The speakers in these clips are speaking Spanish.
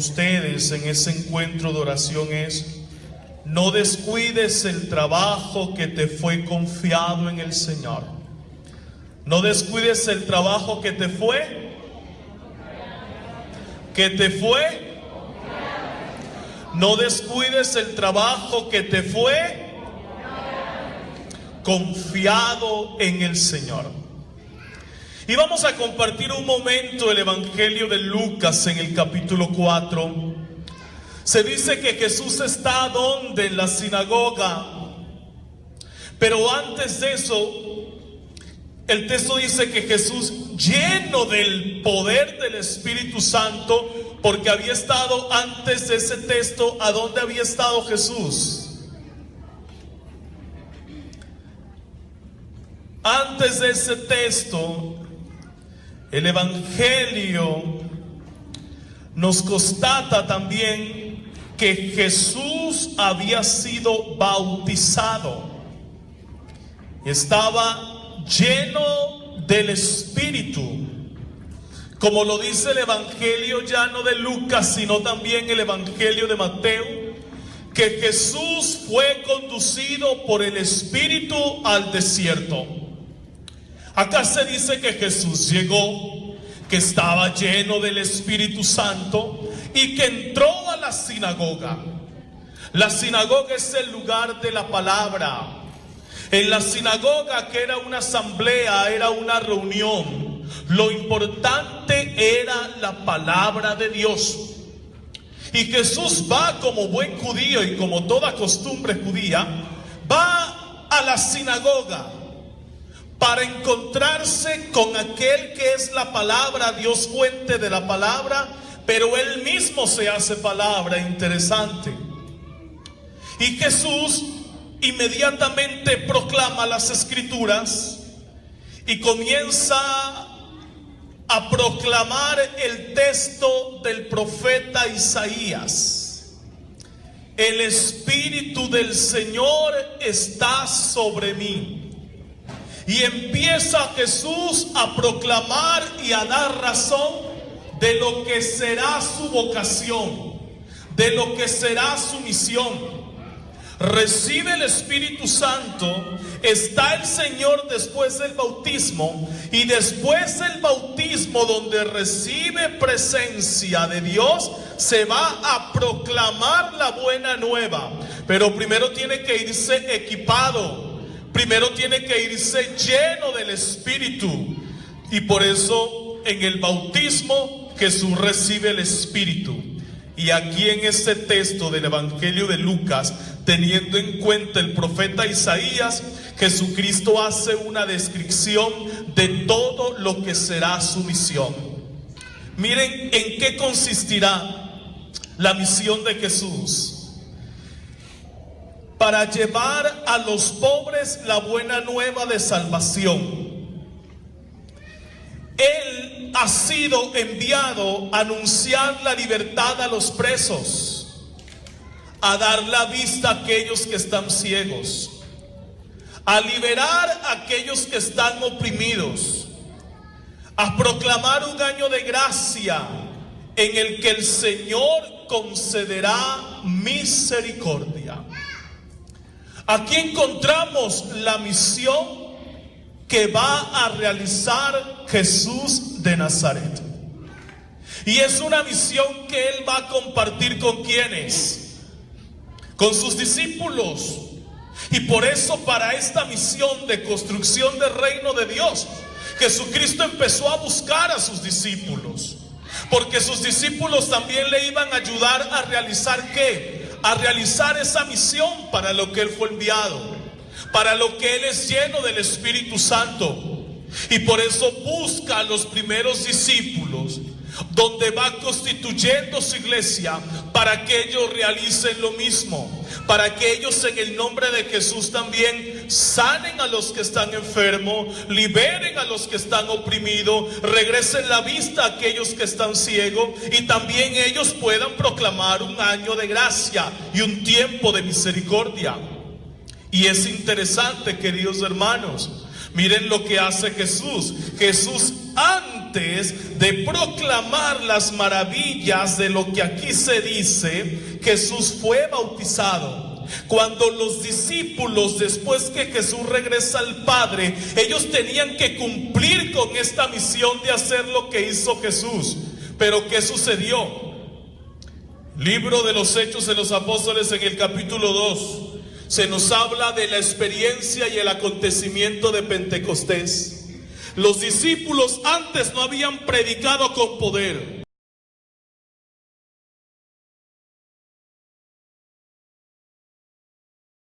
ustedes en ese encuentro de oración es: no descuides el trabajo que te fue confiado en el Señor. No descuides el trabajo que te fue. No descuides el trabajo que te fue confiado en el Señor. Y vamos a compartir un momento el Evangelio de Lucas en el capítulo 4. Se dice que Jesús está ¿dónde? En la sinagoga. Pero antes de eso, el texto dice que Jesús, lleno del poder del Espíritu Santo, porque había estado antes de ese texto, ¿a dónde había estado Jesús? Antes de ese texto, el Evangelio nos constata también que Jesús había sido bautizado. Estaba lleno del Espíritu, como lo dice el Evangelio ya no de Lucas, sino también el Evangelio de Mateo, que Jesús fue conducido por el Espíritu al desierto. Acá se dice que Jesús llegó, que estaba lleno del Espíritu Santo y que entró a la sinagoga. La sinagoga es el lugar de la palabra. En la sinagoga, que era una asamblea, era una reunión, lo importante era la palabra de Dios. Y Jesús va como buen judío y como toda costumbre judía, va a la sinagoga para encontrarse con aquel que es la palabra, Dios fuente de la palabra, pero Él mismo se hace palabra. Interesante. Y Jesús inmediatamente proclama las Escrituras y comienza a proclamar el texto del profeta Isaías. El Espíritu del Señor está sobre mí. Y empieza Jesús a proclamar y a dar razón de lo que será su vocación, de lo que será su misión. Recibe el Espíritu Santo, está el Señor después del bautismo, y después del bautismo, donde recibe presencia de Dios, se va a proclamar la buena nueva. Pero primero tiene que irse equipado, primero tiene que irse lleno del Espíritu. Y por eso en el bautismo Jesús recibe el Espíritu. Y aquí en este texto del Evangelio de Lucas, teniendo en cuenta el profeta Isaías, Jesucristo hace una descripción de todo lo que será su misión. Miren en qué consistirá la misión de Jesús: para llevar a los pobres la buena nueva de salvación. Él ha sido enviado a anunciar la libertad a los presos, a dar la vista a aquellos que están ciegos, a liberar a aquellos que están oprimidos, a proclamar un año de gracia en el que el Señor concederá misericordia. Aquí encontramos la misión que va a realizar Jesús de Nazaret. Y es una misión que Él va a compartir ¿con quiénes? Con sus discípulos. Y por eso, para esta misión de construcción del reino de Dios, Jesucristo empezó a buscar a sus discípulos, porque sus discípulos también le iban a ayudar a realizar ¿qué? A realizar esa misión para lo que Él fue enviado, para lo que Él es lleno del Espíritu Santo. Y por eso busca a los primeros discípulos, donde va constituyendo su iglesia, para que ellos realicen lo mismo, para que ellos en el nombre de Jesús también sanen a los que están enfermos, liberen a los que están oprimidos, regresen la vista a aquellos que están ciegos, y también ellos puedan proclamar un año de gracia y un tiempo de misericordia. Y es interesante, queridos hermanos, Miren lo que hace Jesús. Jesús, antes de proclamar las maravillas de lo que aquí se dice, Jesús fue bautizado. Cuando los discípulos, después que Jesús regresa al Padre, ellos tenían que cumplir con esta misión de hacer lo que hizo Jesús. Pero ¿qué sucedió? Libro de los Hechos de los Apóstoles, en el capítulo 2, se nos habla de la experiencia y el acontecimiento de Pentecostés. Los discípulos antes no habían predicado con poder.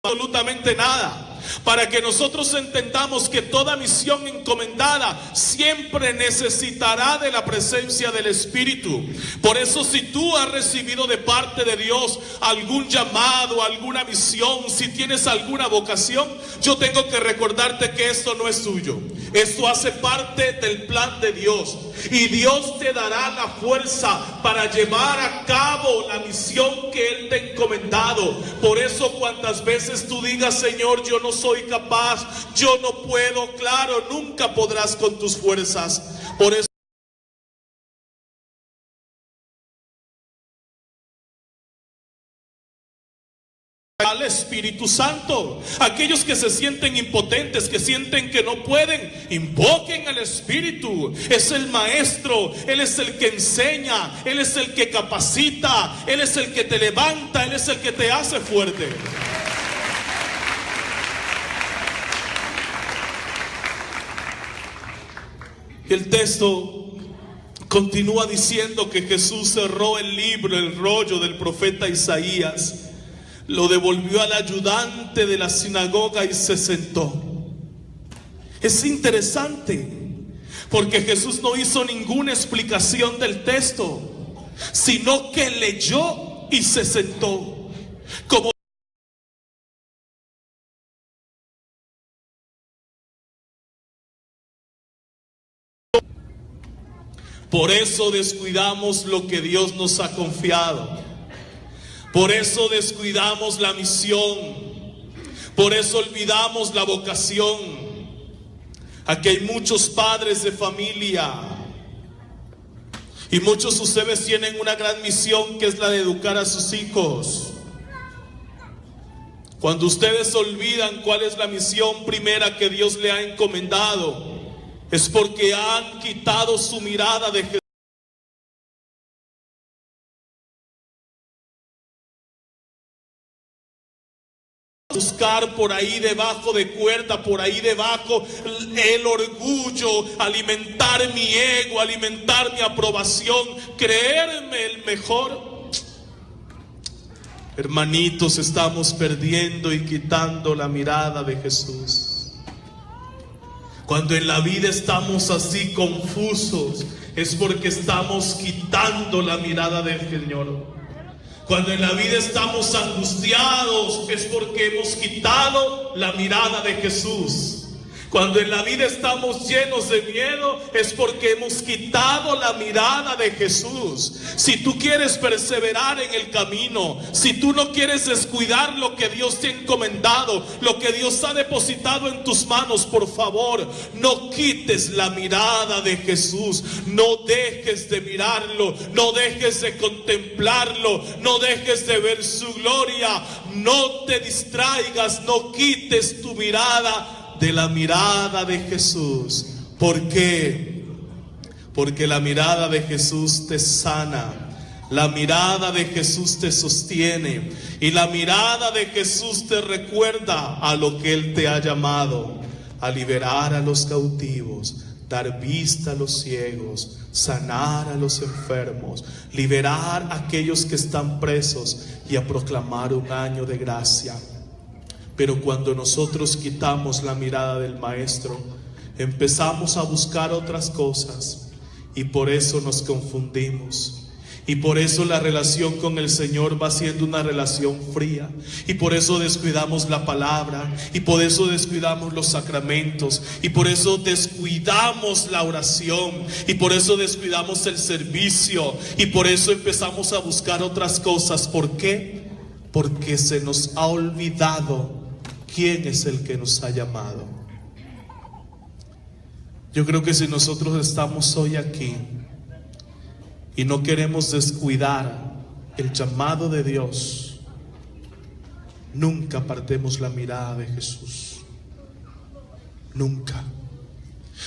Absolutamente nada. Para que nosotros entendamos que toda misión encomendada siempre necesitará de la presencia del Espíritu. Por eso, si tú has recibido de parte de Dios algún llamado, alguna misión, si tienes alguna vocación, yo tengo que recordarte que esto no es tuyo. Esto hace parte del plan de Dios. Y Dios te dará la fuerza para llevar a cabo la misión que Él te ha encomendado. Por eso, cuantas veces tú digas: Señor, yo no soy capaz, yo no puedo, claro, nunca podrás con tus fuerzas. Por eso al Espíritu Santo. Aquellos que se sienten impotentes, que sienten que no pueden, invoquen al Espíritu. Es el maestro, Él es el que enseña, Él es el que capacita, Él es el que te levanta, Él es el que te hace fuerte. El texto continúa diciendo que Jesús cerró el libro, el rollo del profeta Isaías, lo devolvió al ayudante de la sinagoga y se sentó. Es interesante, porque Jesús no hizo ninguna explicación del texto, sino que leyó y se sentó. Como por eso descuidamos lo que Dios nos ha confiado. Por eso descuidamos la misión. Por eso olvidamos la vocación. Aquí hay muchos padres de familia. Y muchos de ustedes tienen una gran misión, que es la de educar a sus hijos. Cuando ustedes olvidan cuál es la misión primera que Dios le ha encomendado, es porque han quitado su mirada de Jesús. Buscar por ahí debajo de cuerda, por ahí debajo el orgullo, alimentar mi ego, alimentar mi aprobación, creerme el mejor. Hermanitos, estamos perdiendo y quitando la mirada de Jesús. Cuando en la vida estamos así confusos, es porque estamos quitando la mirada del Señor. Cuando en la vida estamos angustiados, es porque hemos quitado la mirada de Jesús. Cuando en la vida estamos llenos de miedo, es porque hemos quitado la mirada de Jesús. Si tú quieres perseverar en el camino, si tú no quieres descuidar lo que Dios te ha encomendado, lo que Dios ha depositado en tus manos, por favor, no quites la mirada de Jesús. No dejes de mirarlo, no dejes de contemplarlo, no dejes de ver su gloria. No te distraigas, no quites tu mirada de la mirada de Jesús. ¿Por qué? Porque la mirada de Jesús te sana, la mirada de Jesús te sostiene, y la mirada de Jesús te recuerda a lo que Él te ha llamado: a liberar a los cautivos, dar vista a los ciegos, sanar a los enfermos, liberar a aquellos que están presos y a proclamar un año de gracia. Pero cuando nosotros quitamos la mirada del Maestro, empezamos a buscar otras cosas, y por eso nos confundimos. Y por eso la relación con el Señor va siendo una relación fría. Y por eso descuidamos la palabra. Y por eso descuidamos los sacramentos. Y por eso descuidamos la oración. Y por eso descuidamos el servicio. Y por eso empezamos a buscar otras cosas. ¿Por qué? Porque se nos ha olvidado quién es el que nos ha llamado. Yo creo que si nosotros estamos hoy aquí y no queremos descuidar el llamado de Dios, nunca apartemos la mirada de Jesús. Nunca.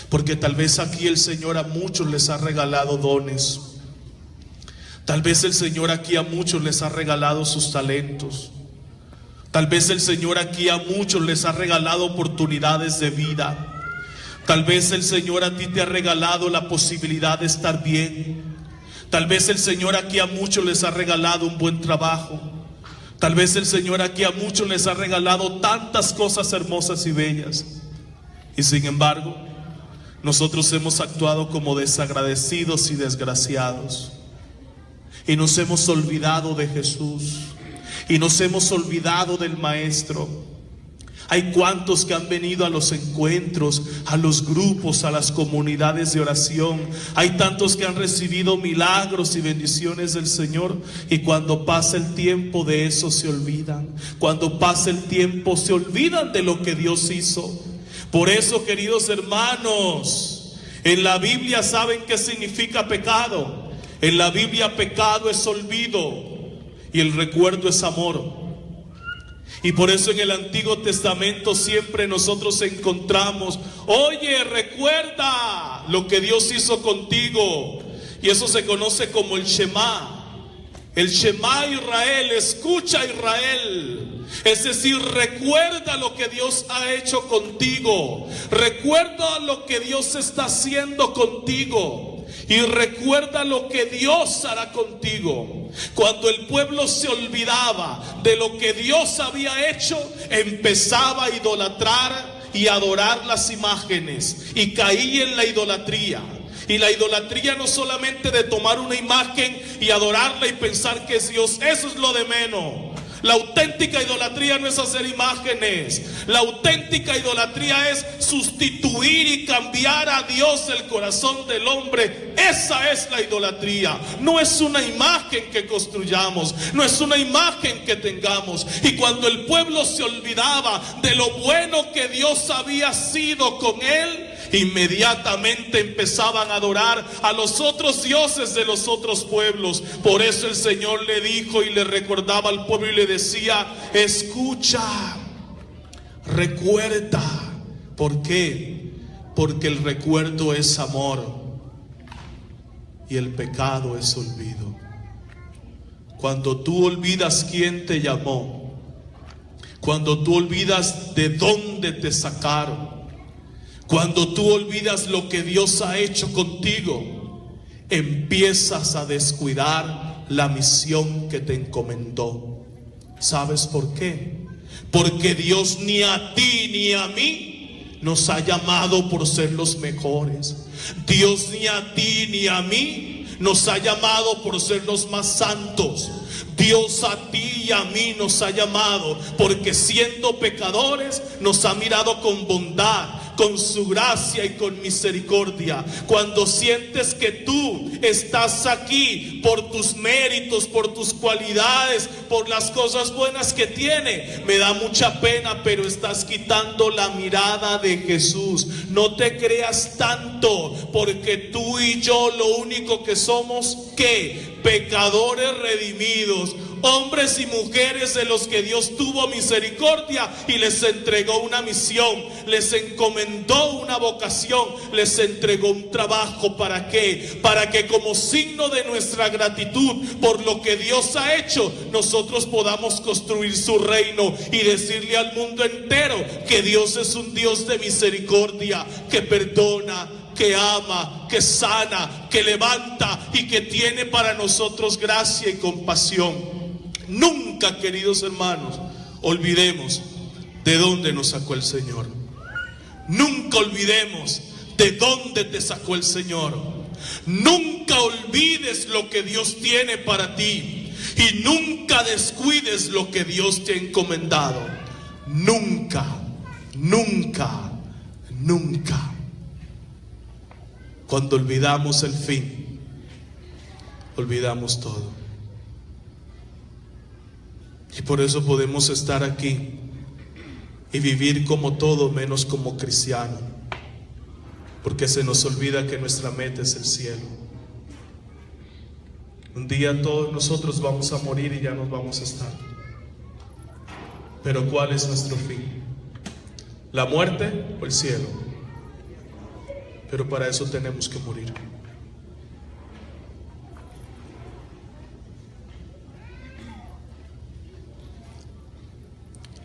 Porque tal vez aquí el Señor a muchos les ha regalado dones. Tal vez el Señor aquí a muchos les ha regalado sus talentos. Tal vez el Señor aquí a muchos les ha regalado oportunidades de vida. Tal vez el Señor a ti te ha regalado la posibilidad de estar bien. Tal vez el Señor aquí a muchos les ha regalado un buen trabajo. Tal vez el Señor aquí a muchos les ha regalado tantas cosas hermosas y bellas. Y sin embargo, nosotros hemos actuado como desagradecidos y desgraciados. Y nos hemos olvidado de Jesús. Y nos hemos olvidado del Maestro. Hay cuantos que han venido a los encuentros, a los grupos, a las comunidades de oración. Hay tantos que han recibido milagros y bendiciones del Señor. Y cuando pasa el tiempo de eso se olvidan. Cuando pasa el tiempo se olvidan de lo que Dios hizo. Por eso, queridos hermanos, en la Biblia ¿saben qué significa pecado? En la Biblia pecado es olvido y el recuerdo es amor. Y por eso en el Antiguo Testamento siempre nosotros encontramos: oye, recuerda lo que Dios hizo contigo. Y eso se conoce como el Shema. El Shema Israel, escucha Israel. Es decir, recuerda lo que Dios ha hecho contigo. Recuerda lo que Dios está haciendo contigo. Y recuerda lo que Dios hará contigo. Cuando el pueblo se olvidaba de lo que Dios había hecho, empezaba a idolatrar y adorar las imágenes. Y caía en la idolatría. Y la idolatría no solamente de tomar una imagen y adorarla y pensar que es Dios. Eso es lo de menos. La auténtica idolatría no es hacer imágenes. La auténtica idolatría es sustituir y cambiar a Dios el corazón del hombre. Esa es la idolatría. No es una imagen que construyamos, no es una imagen que tengamos. Y cuando el pueblo se olvidaba de lo bueno que Dios había sido con él, inmediatamente empezaban a adorar a los otros dioses de los otros pueblos. Por eso el Señor le dijo y le recordaba al pueblo y le decía: escucha, recuerda. ¿Por qué? Porque el recuerdo es amor y el pecado es olvido. Cuando tú olvidas quién te llamó, cuando tú olvidas de dónde te sacaron, cuando tú olvidas lo que Dios ha hecho contigo, empiezas a descuidar la misión que te encomendó. ¿Sabes por qué? Porque Dios ni a ti ni a mí nos ha llamado por ser los mejores. Dios ni a ti ni a mí nos ha llamado por ser los más santos. Dios a ti y a mí nos ha llamado porque siendo pecadores nos ha mirado con bondad, con su gracia y con misericordia. Cuando sientes que tú estás aquí por tus méritos, por tus cualidades, por las cosas buenas que tiene, me da mucha pena, pero estás quitando la mirada de Jesús. No te creas tanto, porque tú y yo lo único que somos, ¿qué? Pecadores redimidos, hombres y mujeres de los que Dios tuvo misericordia y les entregó una misión, les encomendó una vocación, les entregó un trabajo. ¿Para qué? Para que como signo de nuestra gratitud por lo que Dios ha hecho, nosotros podamos construir su reino y decirle al mundo entero que Dios es un Dios de misericordia, que perdona, que ama, que sana, que levanta y que tiene para nosotros gracia y compasión. Nunca, queridos hermanos, olvidemos de dónde nos sacó el Señor. Nunca olvidemos de dónde te sacó el Señor. Nunca olvides lo que Dios tiene para ti y nunca descuides lo que Dios te ha encomendado. Nunca, nunca, nunca. Cuando olvidamos el fin, olvidamos todo. Y por eso podemos estar aquí y vivir como todo menos como cristiano. porque se nos olvida que nuestra meta es el cielo. Un día todos nosotros vamos a morir y ya nos vamos a estar. Pero ¿cuál es nuestro fin? ¿La muerte o el cielo? Pero para eso tenemos que morir.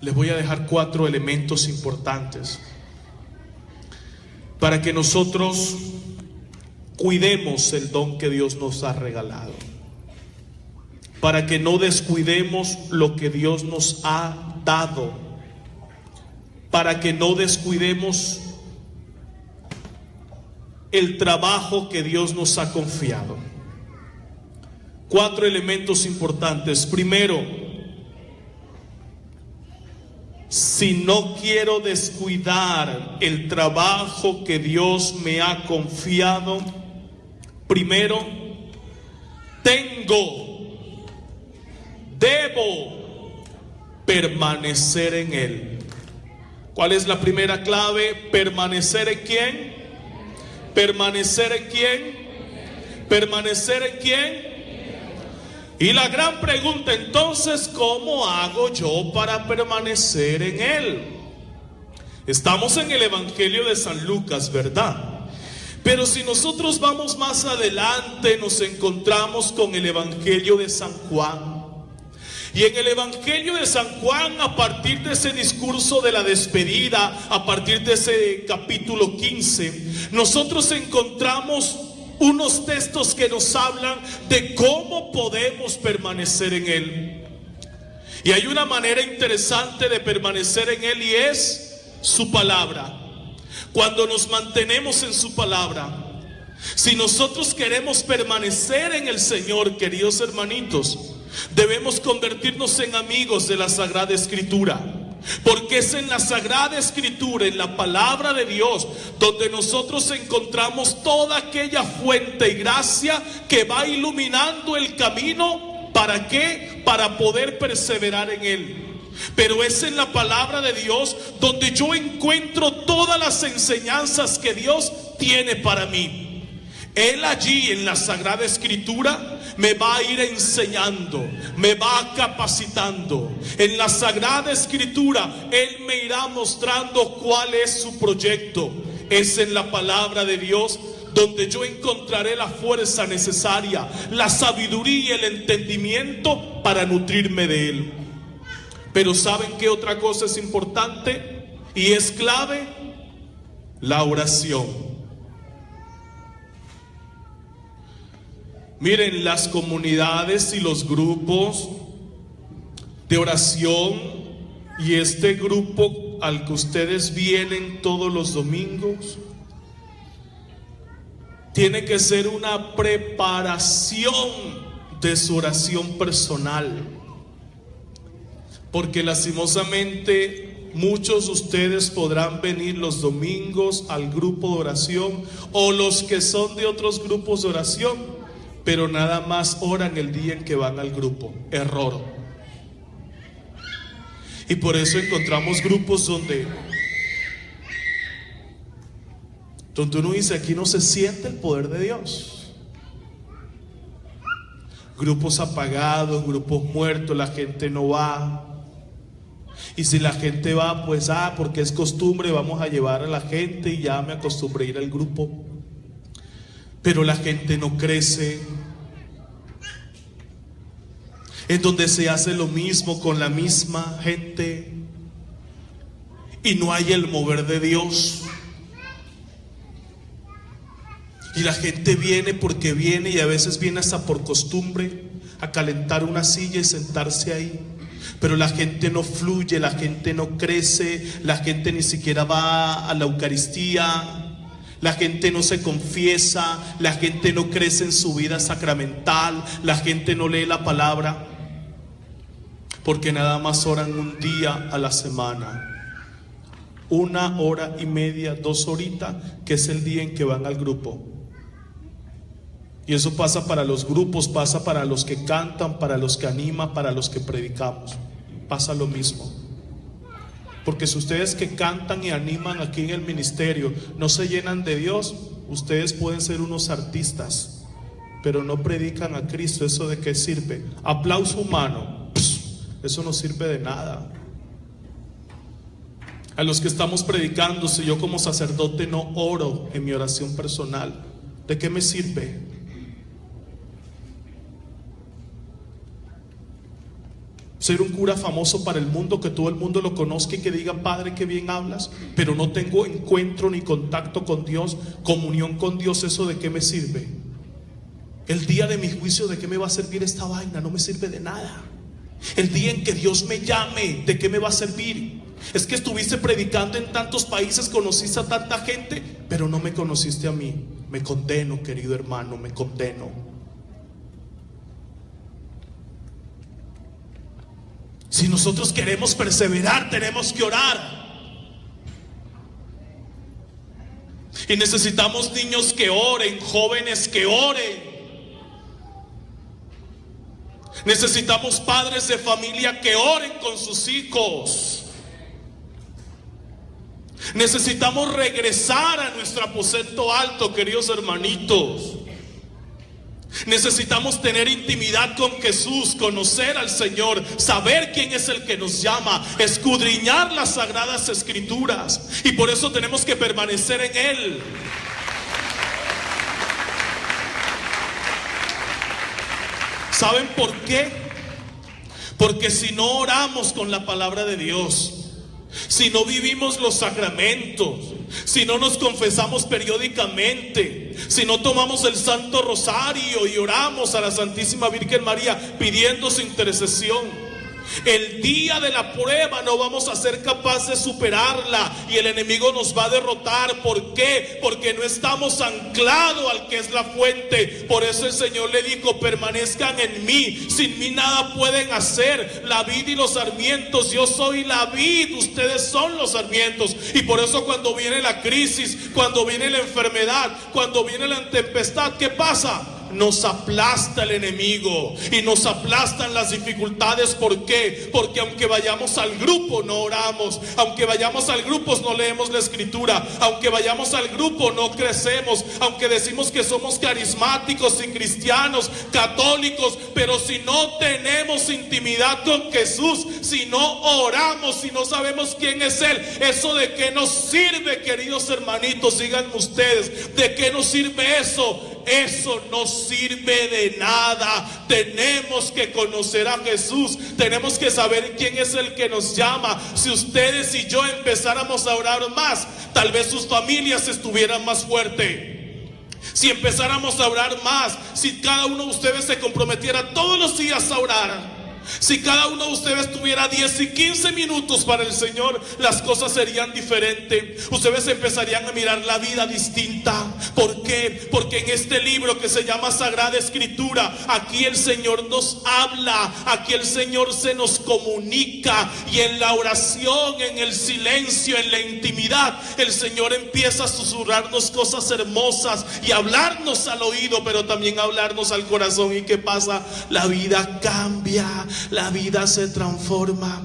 Les voy a dejar 4 elementos importantes para que nosotros cuidemos el don que Dios nos ha regalado, para que no descuidemos lo que Dios nos ha dado, para que no descuidemos el trabajo que Dios nos ha confiado. 4 elementos importantes. Primero, si no quiero descuidar el trabajo que Dios me ha confiado, primero, debo permanecer en Él. ¿Cuál es la primera clave? ¿Permanecer en quién? ¿Permanecer en quién? ¿Permanecer en quién? Y la gran pregunta entonces, ¿cómo hago yo para permanecer en Él? Estamos en el Evangelio de San Lucas, ¿verdad? Pero si nosotros vamos más adelante, nos encontramos con el Evangelio de San Juan. Y en el Evangelio de San Juan, a partir de ese discurso de la despedida, a partir de ese capítulo 15, nosotros encontramos unos textos que nos hablan de cómo podemos permanecer en Él. Y hay una manera interesante de permanecer en Él, y es su palabra. Cuando nos mantenemos en su palabra, si nosotros queremos permanecer en el Señor, queridos hermanitos, debemos convertirnos en amigos de la Sagrada Escritura. Porque es en la Sagrada Escritura, en la palabra de Dios, donde nosotros encontramos toda aquella fuente y gracia que va iluminando el camino. ¿Para qué? Para poder perseverar en Él. Pero es en la palabra de Dios donde yo encuentro todas las enseñanzas que Dios tiene para mí. Él allí en la Sagrada Escritura me va a ir enseñando, me va capacitando. En la Sagrada Escritura Él me irá mostrando cuál es su proyecto. Es en la palabra de Dios donde yo encontraré la fuerza necesaria, la sabiduría y el entendimiento para nutrirme de Él. Pero ¿saben qué otra cosa es importante y es clave? La oración. Miren, las comunidades y los grupos de oración y este grupo al que ustedes vienen todos los domingos, tiene que ser una preparación de su oración personal. Porque lastimosamente muchos de ustedes podrán venir los domingos al grupo de oración, o los que son de otros grupos de oración, pero nada más oran el día en que van al grupo. Error. Y por eso encontramos grupos donde uno dice, aquí no se siente el poder de Dios. Grupos apagados, grupos muertos, la gente no va. Y si la gente va, pues porque es costumbre, vamos a llevar a la gente, y ya me acostumbré a ir al grupo. Pero la gente no crece. En donde se hace lo mismo con la misma gente y no hay el mover de Dios. Y la gente viene porque viene, y a veces viene hasta por costumbre a calentar una silla y sentarse ahí. Pero la gente no fluye, la gente no crece, la gente ni siquiera va a la Eucaristía. La gente no se confiesa, la gente no crece en su vida sacramental, la gente no lee la palabra, porque nada más oran un día a la semana, 1 hora y media, 2 horitas, que es el día en que van al grupo. Y eso pasa para los grupos, pasa para los que cantan, para los que animan, para los que predicamos, pasa lo mismo. Porque si ustedes que cantan y animan aquí en el ministerio no se llenan de Dios, ustedes pueden ser unos artistas, pero no predican a Cristo. ¿Eso de qué sirve? Aplauso humano, eso no sirve de nada. A los que estamos predicando, si yo como sacerdote no oro en mi oración personal, ¿de qué me sirve? Ser un cura famoso para el mundo, que todo el mundo lo conozca y que digan: Padre, qué bien hablas, pero no tengo encuentro ni contacto con Dios, comunión con Dios. ¿Eso de qué me sirve? El día de mi juicio, ¿de qué me va a servir esta vaina? No me sirve de nada. El día en que Dios me llame, ¿de qué me va a servir? Es que estuviste predicando en tantos países, conociste a tanta gente, pero no me conociste a mí. Me condeno, querido hermano, me condeno. Si nosotros queremos perseverar, tenemos que orar. Y necesitamos niños que oren, jóvenes que oren. Necesitamos padres de familia que oren con sus hijos. Necesitamos regresar a nuestro aposento alto, queridos hermanitos. Necesitamos tener intimidad con Jesús, conocer al Señor, saber quién es el que nos llama, escudriñar las sagradas escrituras. Y por eso tenemos que permanecer en Él. ¿Saben por qué? Porque si no oramos con la palabra de Dios, si no vivimos los sacramentos, si no nos confesamos periódicamente, si no tomamos el Santo Rosario y oramos a la Santísima Virgen María pidiendo su intercesión, el día de la prueba no vamos a ser capaces de superarla y el enemigo nos va a derrotar. ¿Por qué? Porque no estamos anclados al que es la fuente. Por eso el Señor le dijo: permanezcan en mí, sin mí nada pueden hacer. La vid y los sarmientos, yo soy la vid, ustedes son los sarmientos. Y por eso cuando viene la crisis, cuando viene la enfermedad, cuando viene la tempestad, ¿qué pasa? Nos aplasta el enemigo y nos aplastan las dificultades. ¿Por qué? Porque aunque vayamos al grupo no oramos, aunque vayamos al grupo no leemos la escritura, aunque vayamos al grupo no crecemos, aunque decimos que somos carismáticos y cristianos, católicos, pero si no tenemos intimidad con Jesús, si no oramos, si no sabemos quién es Él, ¿eso de qué nos sirve, queridos hermanitos? Díganme ustedes, ¿de qué nos sirve eso? Eso no sirve de nada. Tenemos que conocer a Jesús. Tenemos que saber quién es el que nos llama. Si ustedes y yo empezáramos a orar más, tal vez sus familias estuvieran más fuertes. Si empezáramos a orar más, si cada uno de ustedes se comprometiera todos los días a orar, si cada uno de ustedes tuviera 10 y 15 minutos para el Señor, las cosas serían diferentes. Ustedes empezarían a mirar la vida distinta. ¿Por qué? Porque en este libro que se llama Sagrada Escritura, aquí el Señor nos habla, aquí el Señor se nos comunica. Y en la oración, en el silencio, en la intimidad, el Señor empieza a susurrarnos cosas hermosas y hablarnos al oído, pero también hablarnos al corazón. ¿Y qué pasa? La vida cambia. La vida se transforma.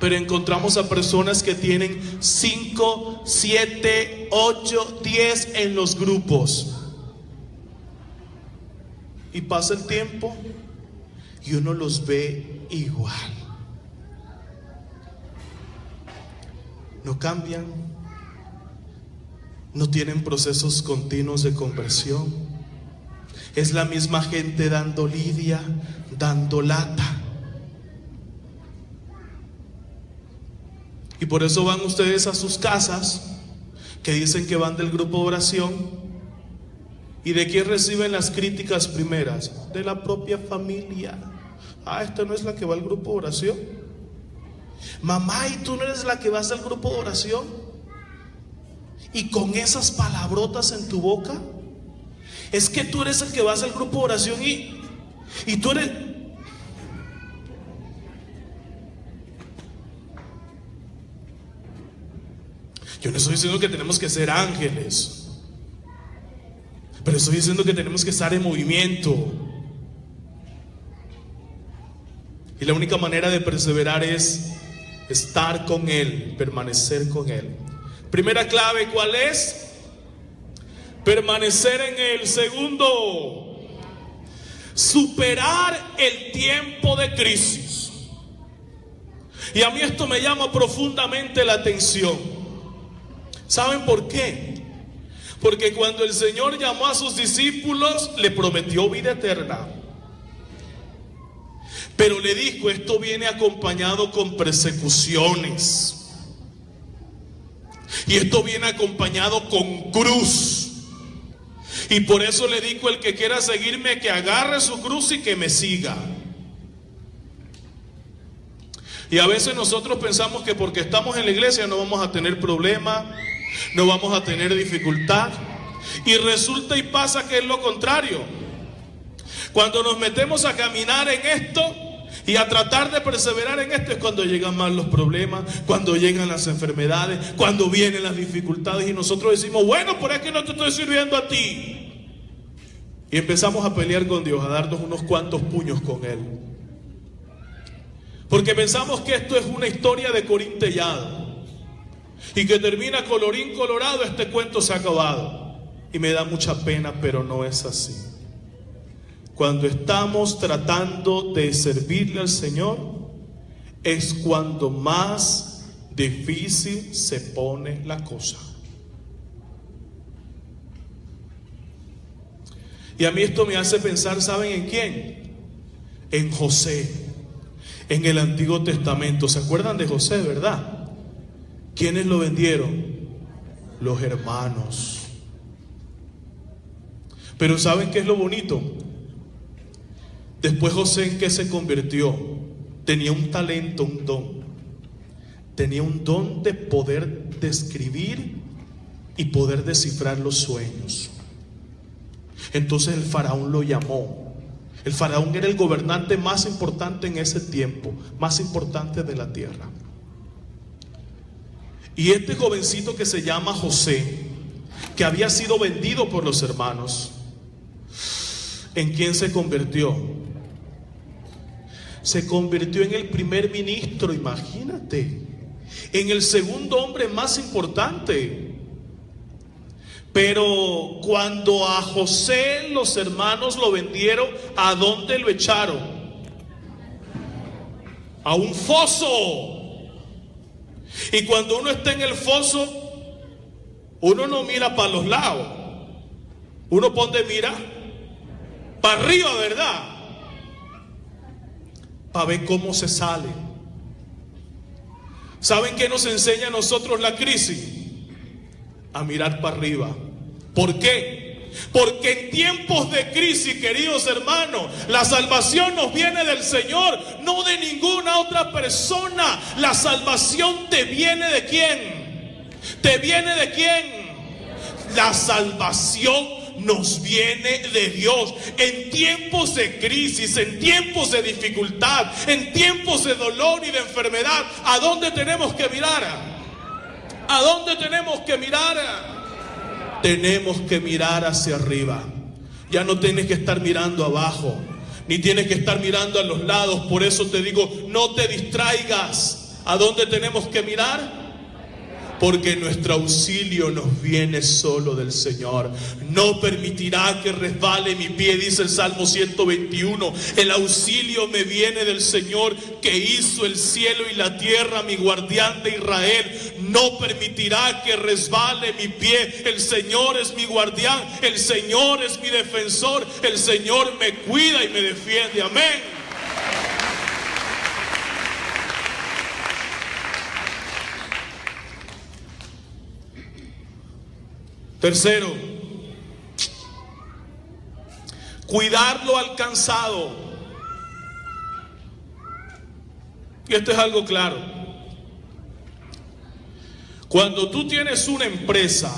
Pero encontramos a personas que tienen 5, 7, 8, 10 en los grupos. Y pasa el tiempo y uno los ve igual. No cambian. No tienen procesos continuos de conversión. Es la misma gente dando lidia, dando lata. Y por eso van ustedes a sus casas, que dicen que van del grupo de oración. ¿Y de quién reciben las críticas primeras? De la propia familia. Esta no es la que va al grupo de oración. Mamá, ¿y tú no eres la que vas al grupo de oración? Y con esas palabrotas en tu boca, es que tú eres el que vas al grupo de oración y tú eres... Yo no estoy diciendo que tenemos que ser ángeles, pero estoy diciendo que tenemos que estar en movimiento. Y la única manera de perseverar es estar con Él, permanecer con Él. Primera clave, ¿cuál es? Permanecer en Él. Segundo, superar el tiempo de crisis. Y a mí esto me llama profundamente la atención. ¿Saben por qué? Porque cuando el Señor llamó a sus discípulos, le prometió vida eterna. Pero le dijo, esto viene acompañado con persecuciones. Y esto viene acompañado con cruz. Y por eso le dijo, el que quiera seguirme, que agarre su cruz y que me siga. Y a veces nosotros pensamos que porque estamos en la iglesia no vamos a tener problemas, no vamos a tener dificultad. Y resulta y pasa que es lo contrario. Cuando nos metemos a caminar en esto y a tratar de perseverar en esto, es cuando llegan más los problemas, cuando llegan las enfermedades, cuando vienen las dificultades y nosotros decimos, bueno, pero es que no te estoy sirviendo a ti. Y empezamos a pelear con Dios, a darnos unos cuantos puños con Él. Porque pensamos que esto es una historia de Corín Tellado y que termina colorín colorado, este cuento se ha acabado. Y me da mucha pena, pero no es así. Cuando estamos tratando de servirle al Señor, es cuando más difícil se pone la cosa. Y a mí esto me hace pensar, ¿saben en quién? En José, en el Antiguo Testamento. ¿Se acuerdan de José, verdad? ¿Quiénes lo vendieron? Los hermanos. Pero ¿saben qué es lo bonito? Después José, ¿en qué se convirtió? Tenía un talento, un don. Tenía un don de poder describir y poder descifrar los sueños. Entonces el faraón lo llamó. El faraón era el gobernante más importante en ese tiempo, más importante de la tierra. Y este jovencito que se llama José, que había sido vendido por los hermanos, ¿en quién se convirtió? Se convirtió en el primer ministro, imagínate, en el segundo hombre más importante. Pero cuando a José los hermanos lo vendieron, ¿a dónde lo echaron? A un foso. Y cuando uno está en el foso, uno no mira para los lados. Uno ¿para dónde mira? Para arriba, ¿verdad? Para ver cómo se sale. ¿Saben qué nos enseña a nosotros la crisis? A mirar para arriba. ¿Por qué? Porque en tiempos de crisis, queridos hermanos, la salvación nos viene del Señor, no de ninguna otra persona. La salvación te viene ¿de quién? ¿Te viene de quién? La salvación nos viene de Dios. En tiempos de crisis, en tiempos de dificultad, en tiempos de dolor y de enfermedad, ¿a dónde tenemos que mirar? ¿A dónde tenemos que mirar? Tenemos que mirar hacia arriba. Ya no tienes que estar mirando abajo, ni tienes que estar mirando a los lados. Por eso te digo, no te distraigas. ¿A dónde tenemos que mirar? Porque nuestro auxilio nos viene solo del Señor. No permitirá que resbale mi pie, dice el Salmo 121. El auxilio me viene del Señor, que hizo el cielo y la tierra, mi guardián de Israel. No permitirá que resbale mi pie. El Señor es mi guardián, el Señor es mi defensor, el Señor me cuida y me defiende. Amén. Tercero, cuidar lo alcanzado. Y esto es algo claro. Cuando tú tienes una empresa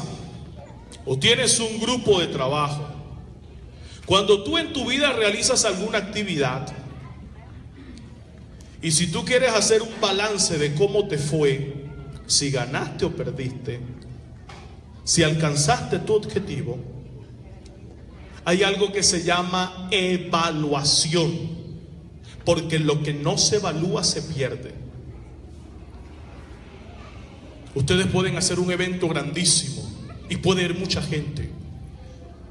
o tienes un grupo de trabajo, cuando tú en tu vida realizas alguna actividad, y si tú quieres hacer un balance de cómo te fue, si ganaste o perdiste, si alcanzaste tu objetivo, hay algo que se llama evaluación, porque lo que no se evalúa se pierde. Ustedes pueden hacer un evento grandísimo y puede ir mucha gente,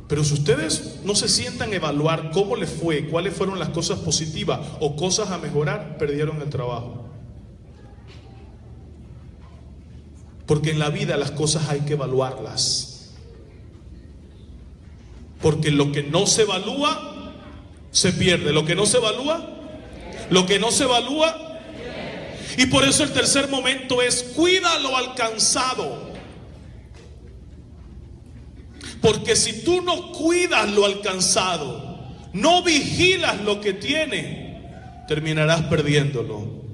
pero si ustedes no se sientan a evaluar cómo les fue, cuáles fueron las cosas positivas o cosas a mejorar, perdieron el trabajo. Porque en la vida las cosas hay que evaluarlas. Porque lo que no se evalúa, se pierde. Lo que no se evalúa, y por eso el tercer momento es: cuida lo alcanzado. Porque si tú no cuidas lo alcanzado, no vigilas lo que tienes, terminarás perdiéndolo.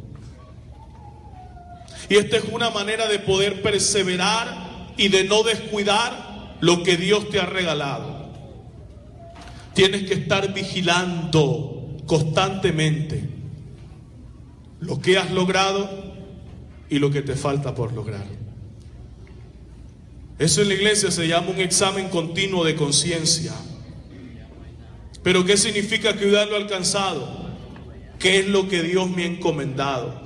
Y esta es una manera de poder perseverar y de no descuidar lo que Dios te ha regalado. Tienes que estar vigilando constantemente lo que has logrado y lo que te falta por lograr. Eso en la iglesia se llama un examen continuo de conciencia. Pero ¿qué significa cuidar lo alcanzado? ¿Qué es lo que Dios me ha encomendado?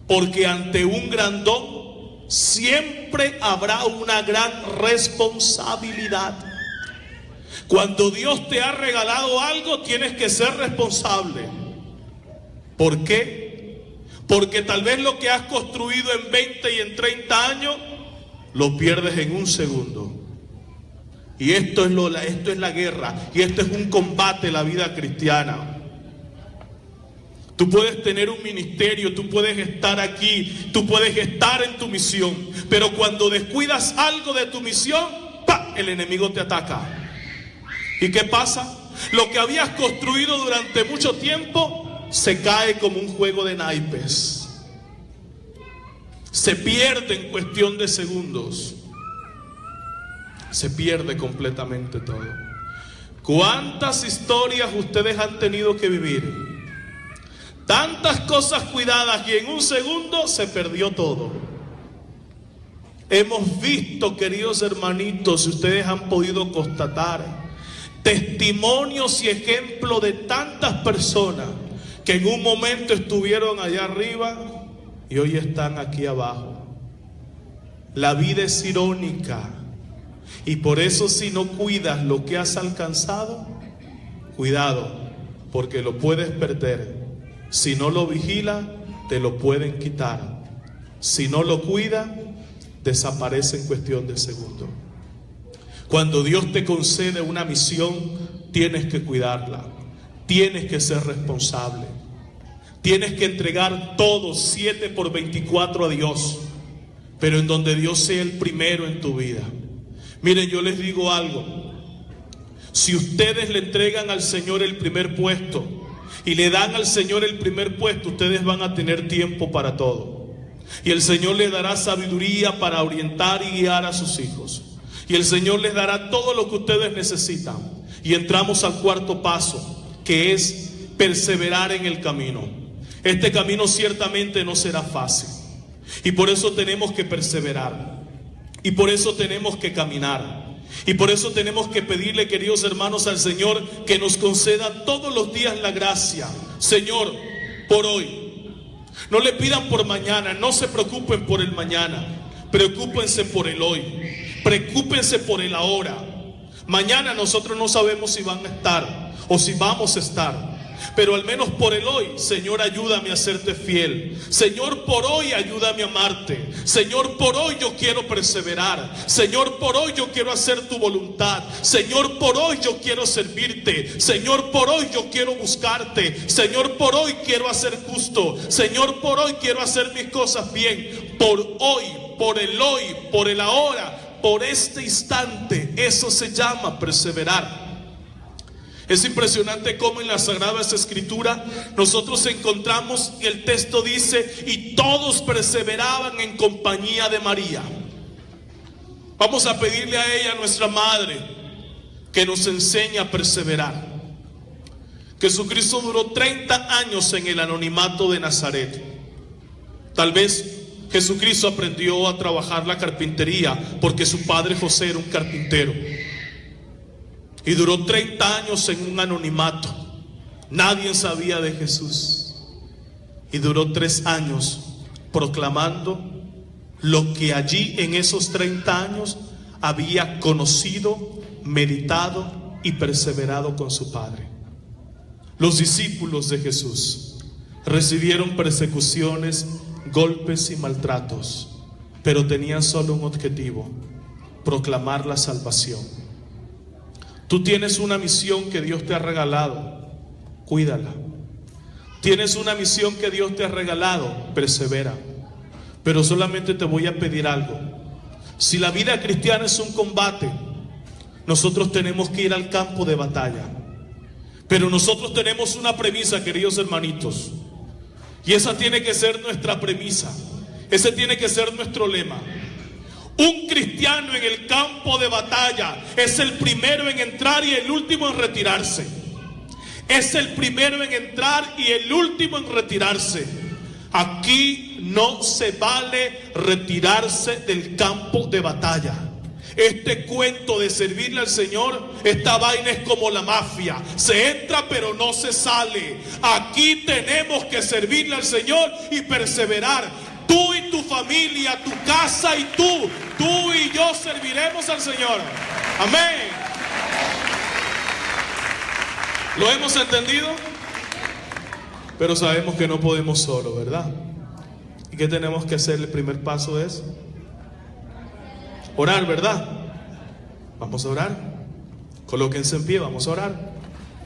Porque ante un gran don siempre habrá una gran responsabilidad. Cuando Dios te ha regalado algo, tienes que ser responsable. ¿Por qué? Porque tal vez lo que has construido en 20 y en 30 años lo pierdes en un segundo. Y esto es la guerra, y esto es un combate en la vida cristiana. Tú puedes tener un ministerio, tú puedes estar aquí, tú puedes estar en tu misión, pero cuando descuidas algo de tu misión, ¡pah!, el enemigo te ataca. ¿Y qué pasa? Lo que habías construido durante mucho tiempo se cae como un juego de naipes. Se pierde en cuestión de segundos. Se pierde completamente todo. ¿Cuántas historias ustedes han tenido que vivir? Tantas cosas cuidadas y en un segundo se perdió todo. Hemos visto, queridos hermanitos, si ustedes han podido constatar, testimonios y ejemplos de tantas personas que en un momento estuvieron allá arriba y hoy están aquí abajo. La vida es irónica, y por eso si no cuidas lo que has alcanzado, cuidado, porque lo puedes perder. Si no lo vigilas, te lo pueden quitar. Si no lo cuidas, desaparece en cuestión de segundos. Cuando Dios te concede una misión, tienes que cuidarla, tienes que ser responsable. Tienes que entregar todo 7/24 a Dios, pero en donde Dios sea el primero en tu vida. Miren, yo les digo algo: si ustedes le entregan al Señor el primer puesto y le dan al Señor el primer puesto, ustedes van a tener tiempo para todo. Y el Señor les dará sabiduría para orientar y guiar a sus hijos. Y el Señor les dará todo lo que ustedes necesitan. Y entramos al cuarto paso, que es perseverar en el camino. Este camino ciertamente no será fácil, y por eso tenemos que perseverar, y por eso tenemos que caminar, y por eso tenemos que pedirle, queridos hermanos, al Señor que nos conceda todos los días la gracia. Señor, por hoy, no le pidan por mañana, no se preocupen por el mañana, preocúpense por el hoy, preocúpense por el ahora. Mañana nosotros no sabemos si van a estar o si vamos a estar, pero al menos por el hoy, Señor, ayúdame a serte fiel. Señor, por hoy ayúdame a amarte. Señor, por hoy yo quiero perseverar. Señor, por hoy yo quiero hacer tu voluntad. Señor, por hoy yo quiero servirte. Señor, por hoy yo quiero buscarte. Señor, por hoy quiero hacer justo. Señor, por hoy quiero hacer mis cosas bien. Por hoy, por el ahora, por este instante. Eso se llama perseverar. Es impresionante cómo en las Sagradas Escrituras nosotros encontramos, y el texto dice, y todos perseveraban en compañía de María. Vamos a pedirle a ella, nuestra madre, que nos enseñe a perseverar. Jesucristo duró 30 años en el anonimato de Nazaret. Tal vez Jesucristo aprendió a trabajar la carpintería porque su padre José era un carpintero. Y duró 30 años en un anonimato. Nadie sabía de Jesús. Y duró 3 años proclamando lo que allí en esos 30 años había conocido, meditado y perseverado con su Padre. Los discípulos de Jesús recibieron persecuciones, golpes y maltratos, pero tenían solo un objetivo: proclamar la salvación. Tú tienes una misión que Dios te ha regalado, cuídala. Tienes una misión que Dios te ha regalado, persevera. Pero solamente te voy a pedir algo: si la vida cristiana es un combate, nosotros tenemos que ir al campo de batalla. Pero nosotros tenemos una premisa, queridos hermanitos, y esa tiene que ser nuestra premisa. Ese tiene que ser nuestro lema. Un cristiano en el campo de batalla es el primero en entrar y el último en retirarse. Es el primero en entrar y el último en retirarse. Aquí no se vale retirarse del campo de batalla. Este cuento de servirle al Señor, esta vaina es como la mafia: se entra pero no se sale. Aquí tenemos que servirle al Señor y perseverar. Tú y tu familia, tu casa y tú y yo serviremos al Señor. Amén. ¿Lo hemos entendido? Pero sabemos que no podemos solo, ¿verdad? ¿Y qué tenemos que hacer? El primer paso es orar, ¿verdad? Vamos a orar. Colóquense en pie, vamos a orar.